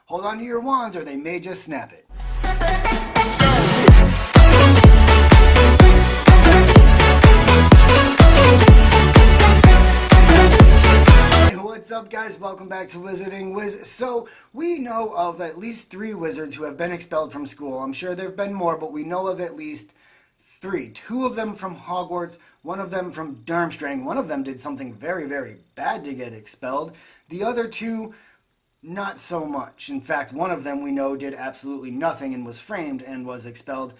Hold on to your wands or they may just snap it. What's up, guys? Welcome back to Wizarding Wiz. So, we know of at least 3 wizards who have been expelled from school. I'm sure there have been more, but we know of at least 3. 2 of them from Hogwarts, 1 of them from Durmstrang. 1 of them did something very, very bad to get expelled. The other 2, not so much. In fact, 1 of them we know did absolutely nothing and was framed and was expelled.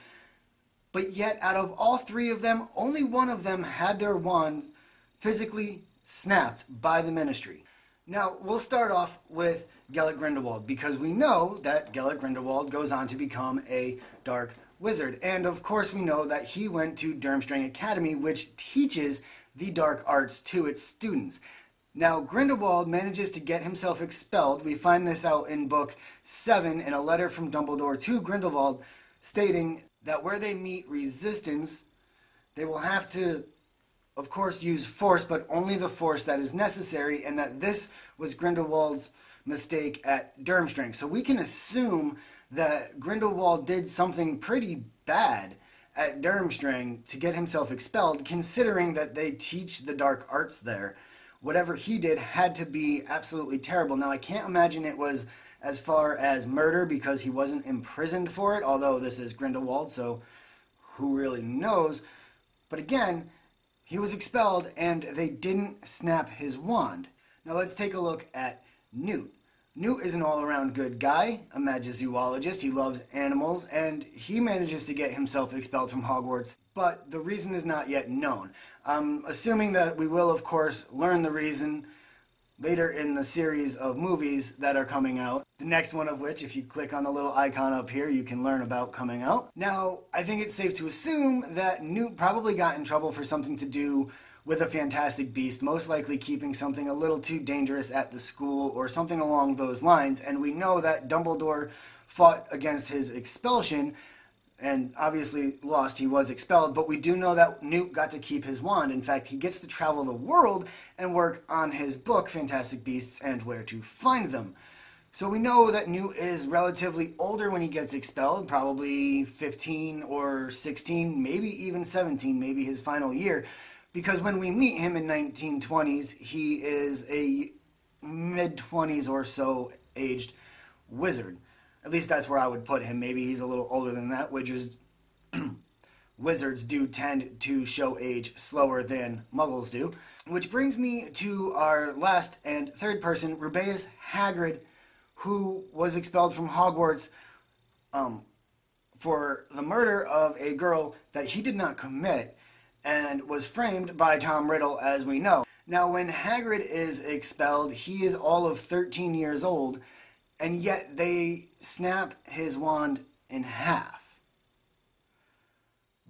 But yet, out of all 3 of them, only 1 of them had their wands physically snapped by the Ministry. Now, we'll start off with Gellert Grindelwald, because we know that Gellert Grindelwald goes on to become a dark wizard. And of course we know that he went to Durmstrang Academy, which teaches the dark arts to its students. Now, Grindelwald manages to get himself expelled. We find this out in book 7 in a letter from Dumbledore to Grindelwald, stating that where they meet resistance, they will have to, of course, use force, but only the force that is necessary, and that this was Grindelwald's mistake at Durmstrang. So we can assume that Grindelwald did something pretty bad at Durmstrang to get himself expelled, considering that they teach the dark arts there. Whatever he did had to be absolutely terrible. Now, I can't imagine it was as far as murder, because he wasn't imprisoned for it, although this is Grindelwald, so who really knows? But again, he was expelled, and they didn't snap his wand. Now let's take a look at Newt. Newt is an all-around good guy, a magizoologist. He loves animals, and he manages to get himself expelled from Hogwarts, but the reason is not yet known. I'm assuming that we will, of course, learn the reason later in the series of movies that are coming out. The next one of which, if you click on the little icon up here, you can learn about coming out. Now, I think it's safe to assume that Newt probably got in trouble for something to do with a fantastic beast, most likely keeping something a little too dangerous at the school or something along those lines. And we know that Dumbledore fought against his expulsion and obviously lost. He was expelled, but we do know that Newt got to keep his wand. In fact, he gets to travel the world and work on his book, Fantastic Beasts and Where to Find Them. So we know that Newt is relatively older when he gets expelled, probably 15 or 16, maybe even 17, maybe his final year, because when we meet him in 1920s, he is a mid-20s or so aged wizard. At least that's where I would put him. Maybe he's a little older than that, which is wizards do tend to show age slower than muggles do. Which brings me to our last and third person, Rubeus Hagrid, who was expelled from Hogwarts for the murder of a girl that he did not commit, and was framed by Tom Riddle, as we know. Now, when Hagrid is expelled, he is all of 13 years old, and yet they snap his wand in half.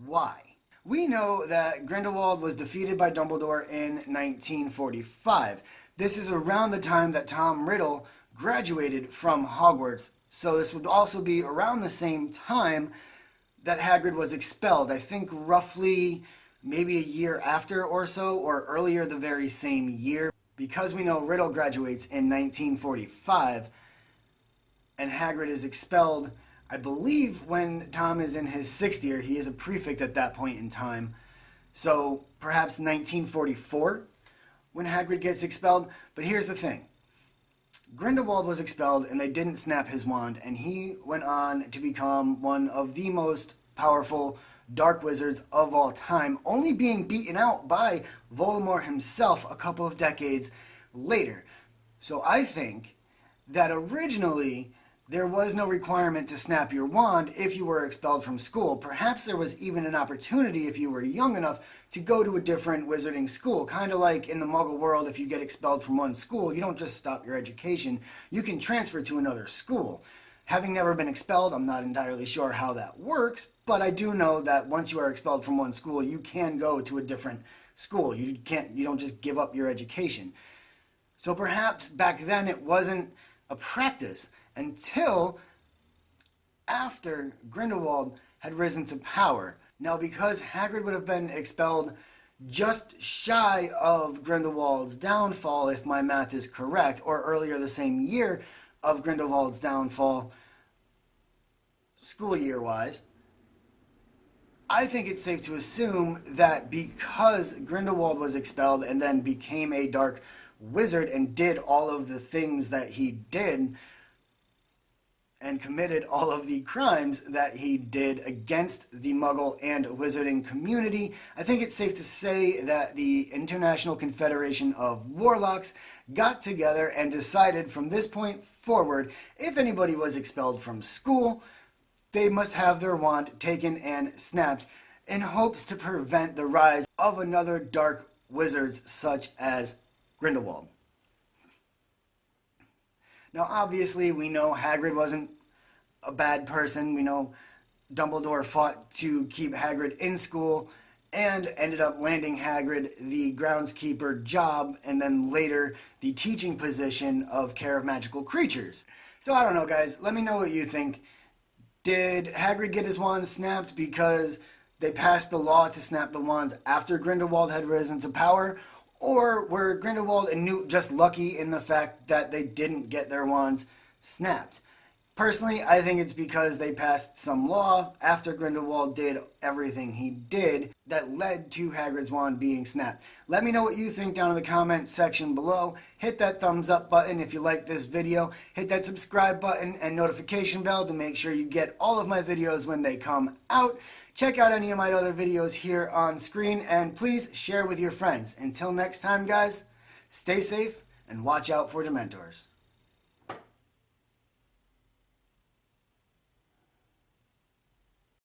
Why? We know that Grindelwald was defeated by Dumbledore in 1945. This is around the time that Tom Riddle graduated from Hogwarts, so this would also be around the same time that Hagrid was expelled. I think roughly maybe a year after or so, or earlier the very same year, because we know Riddle graduates in 1945, and Hagrid is expelled, I believe, when Tom is in his 6th year. He is a prefect at that point in time. So perhaps 1944 when Hagrid gets expelled. But here's the thing. Grindelwald was expelled and they didn't snap his wand, and he went on to become one of the most powerful dark wizards of all time, only being beaten out by Voldemort himself a couple of decades later. So I think that originally there was no requirement to snap your wand if you were expelled from school. Perhaps there was even an opportunity, if you were young enough, to go to a different wizarding school. Kind of like in the Muggle world, if you get expelled from one school, you don't just stop your education. You can transfer to another school. Having never been expelled, I'm not entirely sure how that works, but I do know that once you are expelled from one school, you can go to a different school. You don't just give up your education. So perhaps back then it wasn't a practice until after Grindelwald had risen to power. Now, because Hagrid would have been expelled just shy of Grindelwald's downfall, if my math is correct, or earlier the same year, of Grindelwald's downfall, school year wise, I think it's safe to assume that because Grindelwald was expelled and then became a dark wizard and did all of the things that he did and committed all of the crimes that he did against the Muggle and wizarding community, I think it's safe to say that the International Confederation of Warlocks got together and decided from this point forward, if anybody was expelled from school, they must have their wand taken and snapped in hopes to prevent the rise of another dark wizards such as Grindelwald. Now, obviously, we know Hagrid wasn't a bad person. We know Dumbledore fought to keep Hagrid in school and ended up landing Hagrid the groundskeeper job and then later the teaching position of care of magical creatures. So I don't know, guys. Let me know what you think. Did Hagrid get his wand snapped because they passed the law to snap the wands after Grindelwald had risen to power? Or were Grindelwald and Newt just lucky in the fact that they didn't get their wands snapped? Personally, I think it's because they passed some law after Grindelwald did everything he did that led to Hagrid's wand being snapped. Let me know what you think down in the comment section below. Hit that thumbs up button if you like this video. Hit that subscribe button and notification bell to make sure you get all of my videos when they come out. Check out any of my other videos here on screen and please share with your friends. Until next time, guys, stay safe and watch out for Dementors.